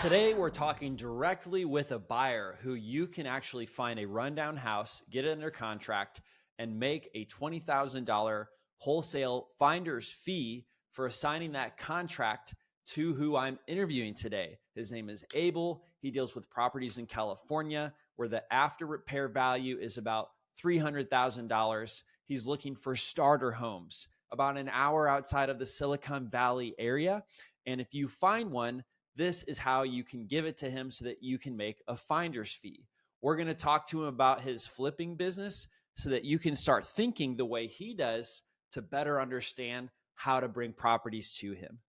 Today, we're talking directly with a buyer who you can actually find a rundown house, get it under contract, and make a $20,000 wholesale finder's fee for assigning that contract to who I'm interviewing today. His name is Abel. He deals with properties in California where the after repair value is about $300,000. He's looking for starter homes about an hour outside of the Silicon Valley area. And if you find one, this is how you can give it to him so that you can make a finder's fee. We're going to talk to him about his flipping business so that you can start thinking the way he does to better understand how to bring properties to him.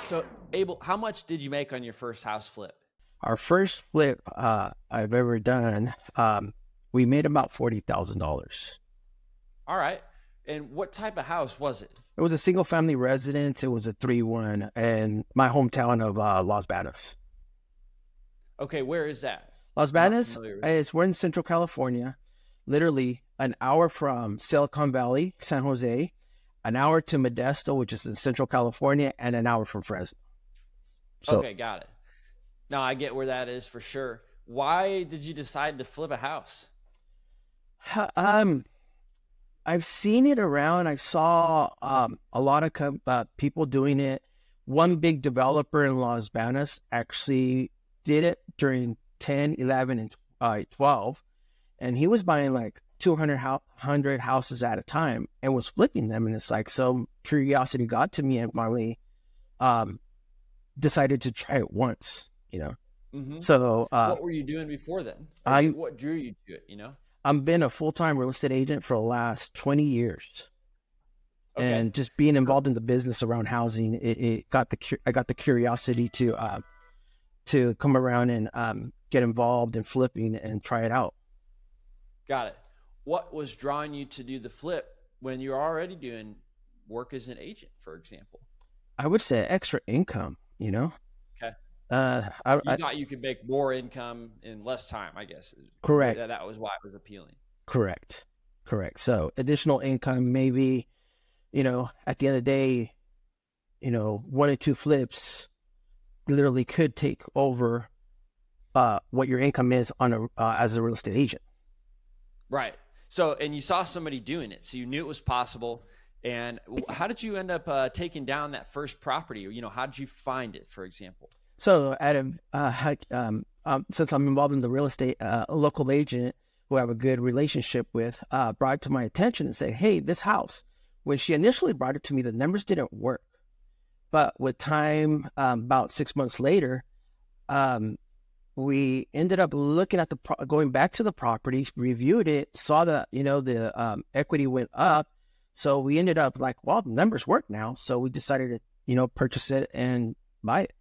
So, Abel, how much did you make on your first house flip? Our first flip I've ever done, we made about $40,000. All right. And what type of house was it? It was a single family residence. It was a 3-1 in my hometown of Las Vegas. Okay, where is that? Las Vegas we're in Central California, literally an hour from Silicon Valley, San Jose, an hour to Modesto, which is in Central California, and an hour from Fresno. So, okay, got it. Now I get where that is for sure. Why did you decide to flip a house? I've seen it around. I saw a lot of people doing it. One big developer in Las Vegas actually did it during 10, 11, and 12. And he was buying like 200 houses at a time and was flipping them. And it's like, so curiosity got to me and finally decided to try it once, you know. Mm-hmm. So what were you doing before then? What drew you to it, you know? I've been a full-time real estate agent for the last 20 years. Okay. And just being involved in the business around housing, I got the curiosity to come around and get involved in flipping and try it out. Got it. What was drawing you to do the flip when you're already doing work as an agent, for example? I would say extra income, you know? Okay. I thought you could make more income in less time, I guess. Correct. That was why it was appealing. Correct. So additional income, maybe, you know, at the end of the day, you know, 1 or 2 flips literally could take over what your income is on as a real estate agent. Right. So, and you saw somebody doing it, so you knew it was possible. And how did you end up taking down that first property? Or, you know, how did you find it, for example? So, since I'm involved in the real estate, a local agent who I have a good relationship with brought it to my attention and said, hey, this house, when she initially brought it to me, the numbers didn't work. But with time, about 6 months later, we ended up looking at going back to the property, reviewed it, saw that, you know, the equity went up. So we ended up like, well, the numbers work now. So we decided to, you know, purchase it and buy it.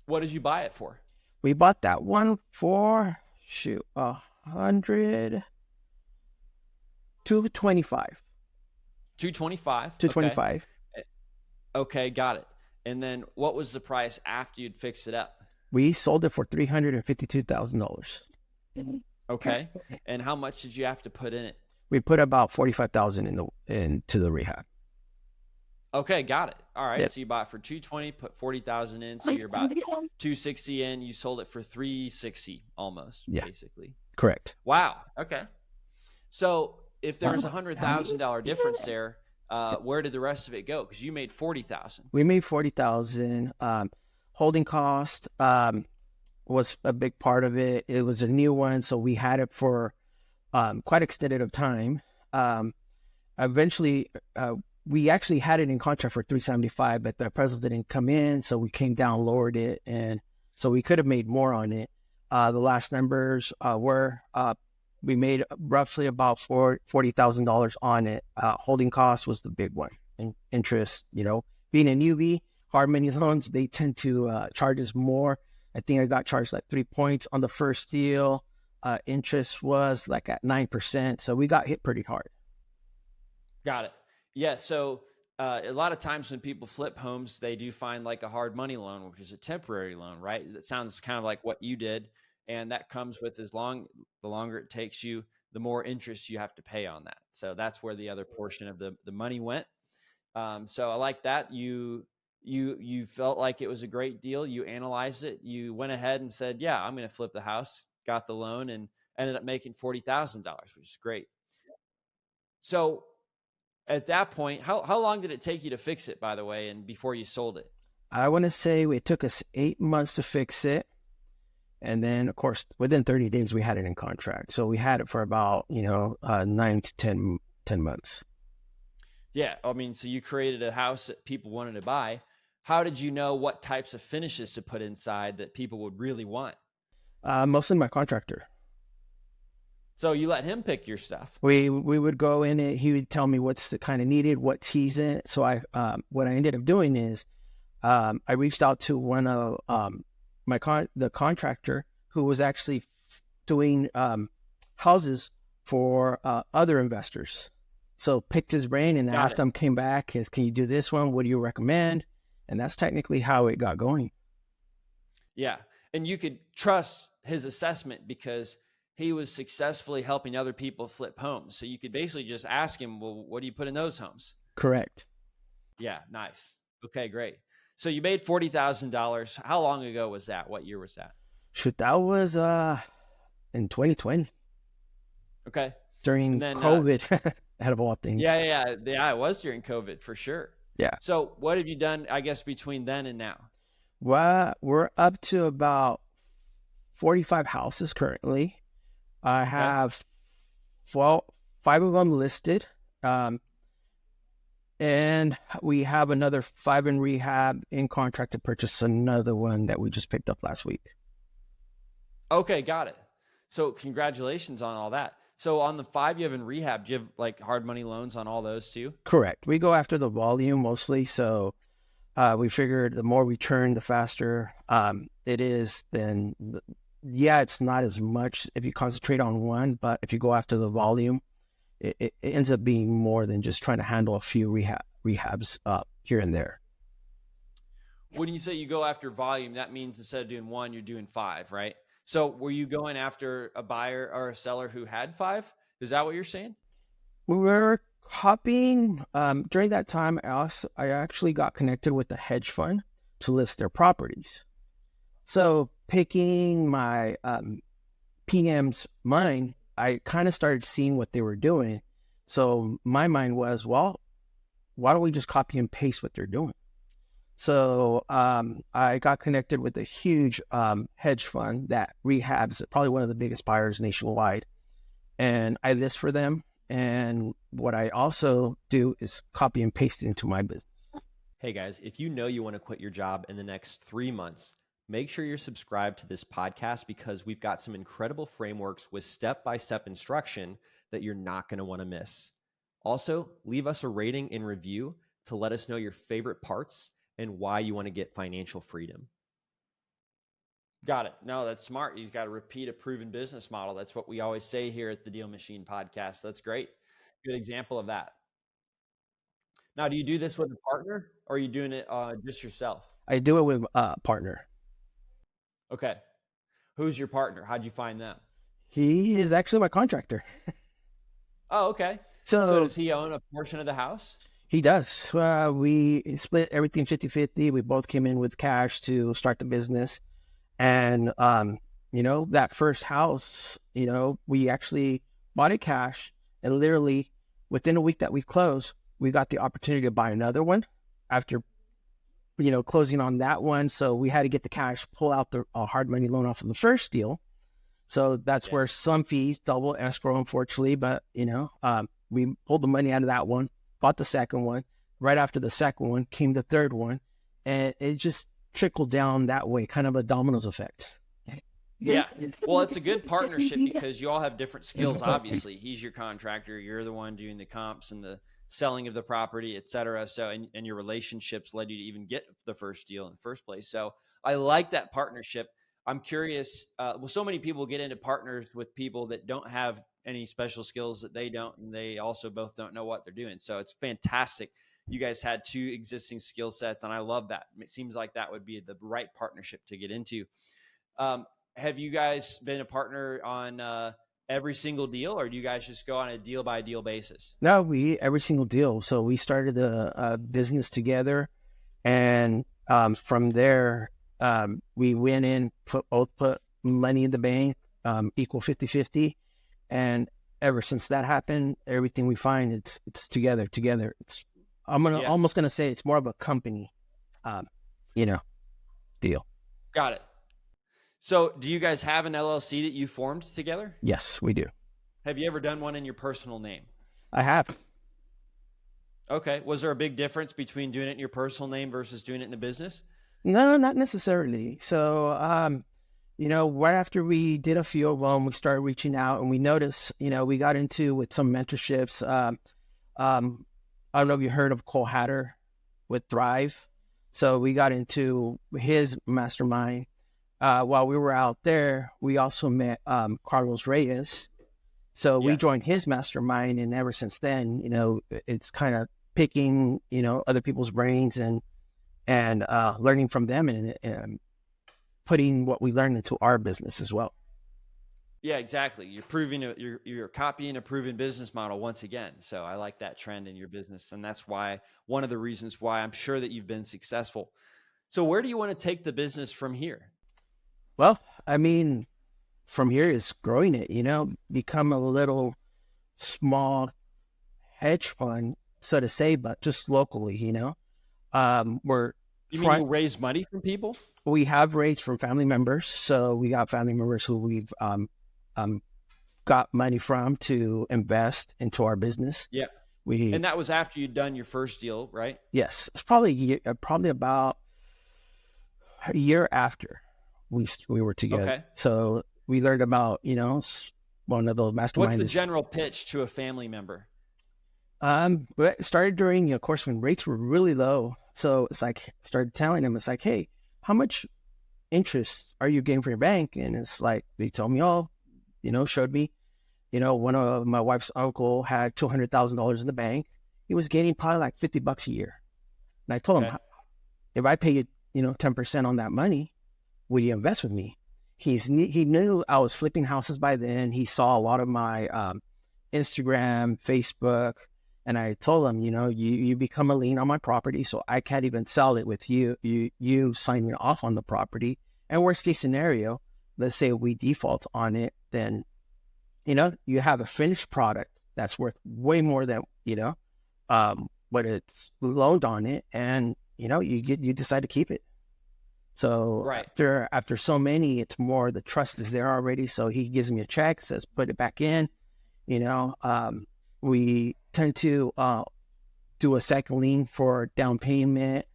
What did you buy it for? We bought that one for $225. $225. Okay, got it. And then what was the price after you'd fixed it up? We sold it for $352,000. Okay. And how much did you have to put in it? We put about $45,000 into the rehab. Okay, got it. All right. Yep. So you bought for $220, put $40,000 in, so you're about $260 in. You sold it for $360 almost, basically. Correct. Wow. Okay. So if there was $100,000 difference there, where did the rest of it go? Because you made $40,000. We made $40,000. Holding cost was a big part of it. It was a new one, so we had it for quite extended of time. Eventually, we actually had it in contract for $375, but the appraisal didn't come in, so we came down, lowered it, and so we could have made more on it. The last numbers were we made roughly about $40,000 on it. Holding cost was the big one, and interest. You know, being a newbie, hard money loans, they tend to charge us more. I think I got charged like 3 points on the first deal. Interest was like at 9%, so we got hit pretty hard. Got it. Yeah. So a lot of times when people flip homes, they do find like a hard money loan, which is a temporary loan, right? That sounds kind of like what you did. And that comes with the longer it takes you, the more interest you have to pay on that. So that's where the other portion of the money went. So I like that. You You felt like it was a great deal. You analyzed it. You went ahead and said, yeah, I'm going to flip the house, got the loan, and ended up making $40,000, which is great. So at that point, how long did it take you to fix it, by the way, and before you sold it? I want to say it took us 8 months to fix it. And then, of course, within 30 days, we had it in contract. So we had it for about, 9 to 10 months. Yeah. I mean, so you created a house that people wanted to buy. How did you know what types of finishes to put inside that people would really want? Mostly my contractor. So you let him pick your stuff. We would go in it. He would tell me what's the kind of needed, what he's in. So what I ended up doing is I reached out to one of the contractor who was actually doing houses for other investors. So picked his brain and asked him, came back, can you do this one? What do you recommend? And that's technically how it got going. Yeah. And you could trust his assessment because he was successfully helping other people flip homes. So you could basically just ask him, well, what do you put in those homes? Correct. Yeah. Nice. Okay, great. So you made $40,000. How long ago was that? What year was that? Shoot, that was in 2020. Okay. During COVID, ahead of all things. Yeah. It was during COVID for sure. Yeah. So what have you done, I guess, between then and now? Well, we're up to about 45 houses currently. I have 5 of them listed. And we have another 5 in rehab, in contract to purchase another one that we just picked up last week. Okay, got it. So congratulations on all that. So on the 5 you have in rehab, do you have like hard money loans on all those too? Correct. We go after the volume mostly. So we figured the more we turn, the faster it is. Then, it's not as much if you concentrate on one, but if you go after the volume, it ends up being more than just trying to handle a few rehabs here and there. When you say you go after volume, that means instead of doing 1, you're doing 5, right? So were you going after a buyer or a seller who had 5? Is that what you're saying? We were copying. During that time, I actually got connected with a hedge fund to list their properties. So picking my PM's mind, I kind of started seeing what they were doing. So my mind was, well, why don't we just copy and paste what they're doing? So I got connected with a huge hedge fund that rehabs, probably one of the biggest buyers nationwide. And I list for them. And what I also do is copy and paste it into my business. Hey guys, if you know you want to quit your job in the next 3 months, make sure you're subscribed to this podcast because we've got some incredible frameworks with step-by-step instruction that you're not going to want to miss. Also, leave us a rating and review to let us know your favorite parts and why you want to get financial freedom. Got it. No, that's smart. You've got to repeat a proven business model. That's what we always say here at the DealMachine podcast. That's great. Good example of that. Now, do you do this with a partner or are you doing it just yourself? I do it with a partner. Okay. Who's your partner? How'd you find them? He is actually my contractor. Oh, okay. So does he own a portion of the house? He does. We split everything 50-50. We both came in with cash to start the business. And, that first house, we actually bought it cash. And literally within a week that we closed, we got the opportunity to buy another one after closing on that one. So we had to get the cash, pull out the hard money loan off of the first deal. So that's where some fees, double escrow, unfortunately. But, we pulled the money out of that one, bought the second one. Right after the second one came the third one. And it just trickled down that way, kind of a dominoes effect. Yeah. Well, it's a good partnership because you all have different skills, obviously. He's your contractor. You're the one doing the comps and the selling of the property, et cetera. So, and your relationships led you to even get the first deal in the first place. So I like that partnership. I'm curious. So many people get into partners with people that don't have any special skills that they don't, and they also both don't know what they're doing. So it's fantastic. You guys had 2 existing skill sets, and I love that. It seems like that would be the right partnership to get into. Have you guys been a partner on every single deal, or do you guys just go on a deal by deal basis? No, every single deal. So we started a business together, And from there, we went in, put money in the bank, equal 50-50. And ever since that happened, everything we find, it's together. I'm almost gonna say it's more of a company, you know, deal. Got it. So do you guys have an LLC that you formed together? Yes, we do. Have you ever done one in your personal name? I have. Okay. Was there a big difference between doing it in your personal name versus doing it in the business? No, not necessarily. So, right after we did a few of them, we started reaching out, and we noticed, we got into with some mentorships. I don't know if you heard of Cole Hatter with Thrive. So we got into his mastermind. While we were out there, we also met Carlos Reyes. So we joined his mastermind, and ever since then, it's kind of picking, other people's brains and learning from them and putting what we learned into our business as well. Yeah, exactly. You're proving you're copying a proven business model once again. So I like that trend in your business, and that's why one of the reasons why I'm sure that you've been successful. So where do you want to take the business from here? Well, I mean, from here is growing it, become a little small hedge fund, so to say, but just locally, we're You mean you'll raise money from people? We have raised from family members. So we got family members who we've got money from to invest into our business. Yeah. And that was after you'd done your first deal, right? Yes. It's probably about a year after we were together. Okay. So we learned about, one of those masterminds. What's the general pitch to a family member? It started during, of course, when rates were really low. So it's like, started telling them, it's like, hey, how much interest are you getting from your bank? And it's like, they told me, showed me, one of my wife's uncle had $200,000 in the bank. He was getting probably like $50 a year. And I told him, if I pay you, 10% on that money, would you invest with me? He knew I was flipping houses by then. He saw a lot of my Instagram, Facebook, and I told him, you become a lien on my property, so I can't even sell it with you signing off on the property. And worst case scenario, let's say we default on it, then, you have a finished product that's worth way more than, what it's loaned on it, and, you decide to keep it. So after so many, it's more the trust is there already. So he gives me a check, says put it back in. We tend to do a second lien for down payment,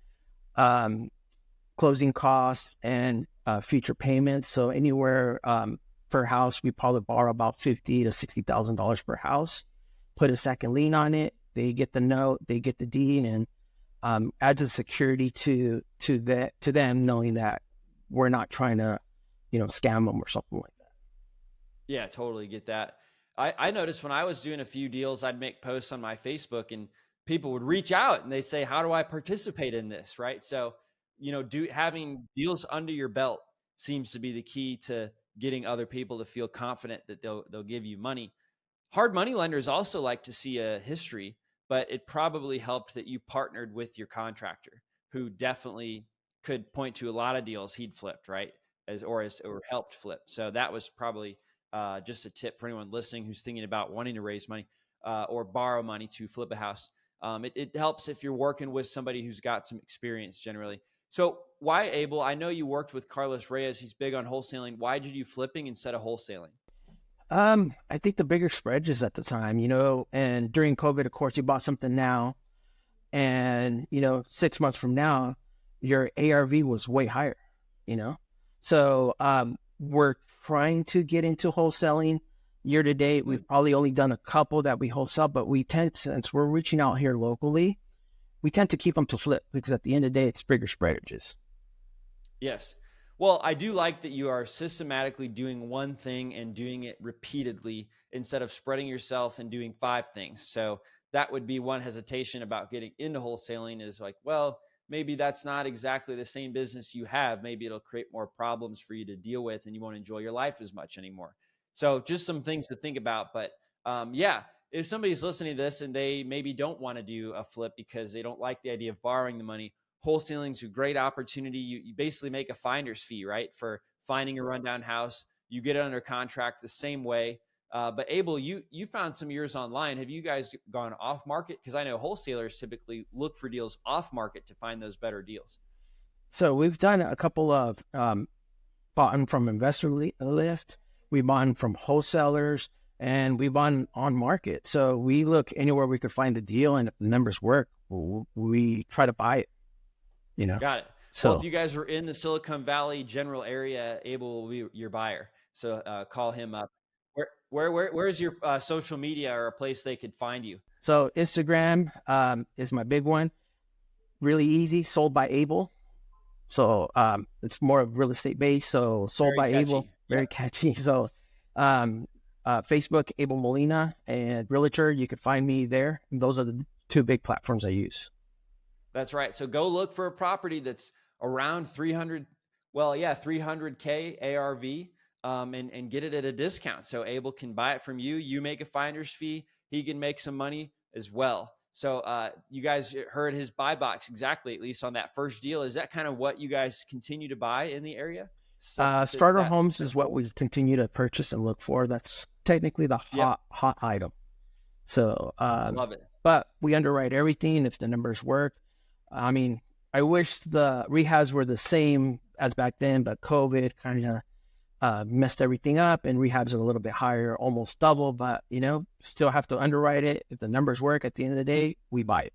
closing costs, and future payments. So anywhere per house, we probably borrow about $50,000 to $60,000 per house. Put a second lien on it. They get the note, they get the deed, and adds a security to them, knowing that we're not trying to, scam them or something like that. Yeah, totally get that. I noticed when I was doing a few deals, I'd make posts on my Facebook and people would reach out and they say, how do I participate in this? Right. So, having deals under your belt seems to be the key to getting other people to feel confident that they'll give you money. Hard money lenders also like to see a history, but it probably helped that you partnered with your contractor, who definitely could point to a lot of deals he'd flipped, right? Or helped flip. So that was probably just a tip for anyone listening who's thinking about wanting to raise money or borrow money to flip a house. It helps if you're working with somebody who's got some experience generally. So why, Abel? I know you worked with Carlos Reyes. He's big on wholesaling. Why did you flipping instead of wholesaling? I think the bigger spreads at the time, and during COVID, of course, you bought something now, and, 6 months from now, your ARV was way higher, So we're trying to get into wholesaling. Year to date, we've probably only done a couple that we wholesale, but since we're reaching out here locally, we tend to keep them to flip, because at the end of the day, it's bigger spreadages. Yes. Well, I do like that you are systematically doing one thing and doing it repeatedly instead of spreading yourself and doing 5 things. So that would be one hesitation about getting into wholesaling, is like, well, maybe that's not exactly the same business you have. Maybe it'll create more problems for you to deal with and you won't enjoy your life as much anymore. So just some things to think about. But if somebody's listening to this and they maybe don't want to do a flip because they don't like the idea of borrowing the money, wholesaling is a great opportunity. You basically make a finder's fee, right? For finding a rundown house, you get it under contract the same way. But Abel, you found some of yours online. Have you guys gone off market? Because I know wholesalers typically look for deals off market to find those better deals. So we've done a couple of bought from investor lift. We bought from wholesalers, and we bought on market. So we look anywhere we could find the deal, and if the numbers work, we try to buy it. Got it. So well, if you guys are in the Silicon Valley general area, Abel will be your buyer. So call him up. Where's your social media or a place they could find you? So Instagram is my big one. Really easy. Sold by Abel. So it's more of real estate based. So sold by Abel. Very catchy. So Facebook, Abel Molina, and Realtor. You can find me there. And those are the two big platforms I use. That's right. So go look for a property that's around 300. Well, yeah, 300K ARV. And get it at a discount. So Abel can buy it from you. You make a finder's fee. He can make some money as well. So you guys heard his buy box exactly, at least on that first deal. Is that kind of what you guys continue to buy in the area? Starter homes is what we continue to purchase and look for. That's technically the hot item. So love it. But we underwrite everything if the numbers work. I mean, I wish the rehabs were the same as back then, but COVID kind of messed everything up, and rehabs are a little bit higher, almost double, but still have to underwrite it. If the numbers work, at the end of the day, we buy it.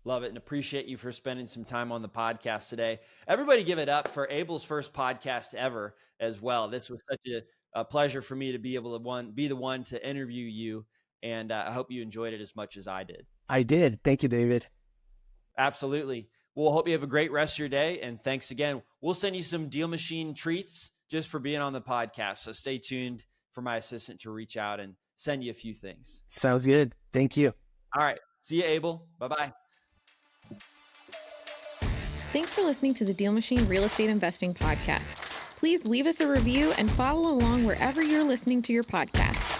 Love it, and appreciate you for spending some time on the podcast today. Everybody give it up for Abel's first podcast ever as well. This was such a pleasure for me to be able to be the one to interview you, and I hope you enjoyed it as much as I did. I did. Thank you, David. Absolutely. Well, hope you have a great rest of your day. And thanks again. We'll send you some DealMachine treats just for being on the podcast. So stay tuned for my assistant to reach out and send you a few things. Sounds good. Thank you. All right. See you, Abel. Bye-bye. Thanks for listening to the DealMachine Real Estate Investing Podcast. Please leave us a review and follow along wherever you're listening to your podcast.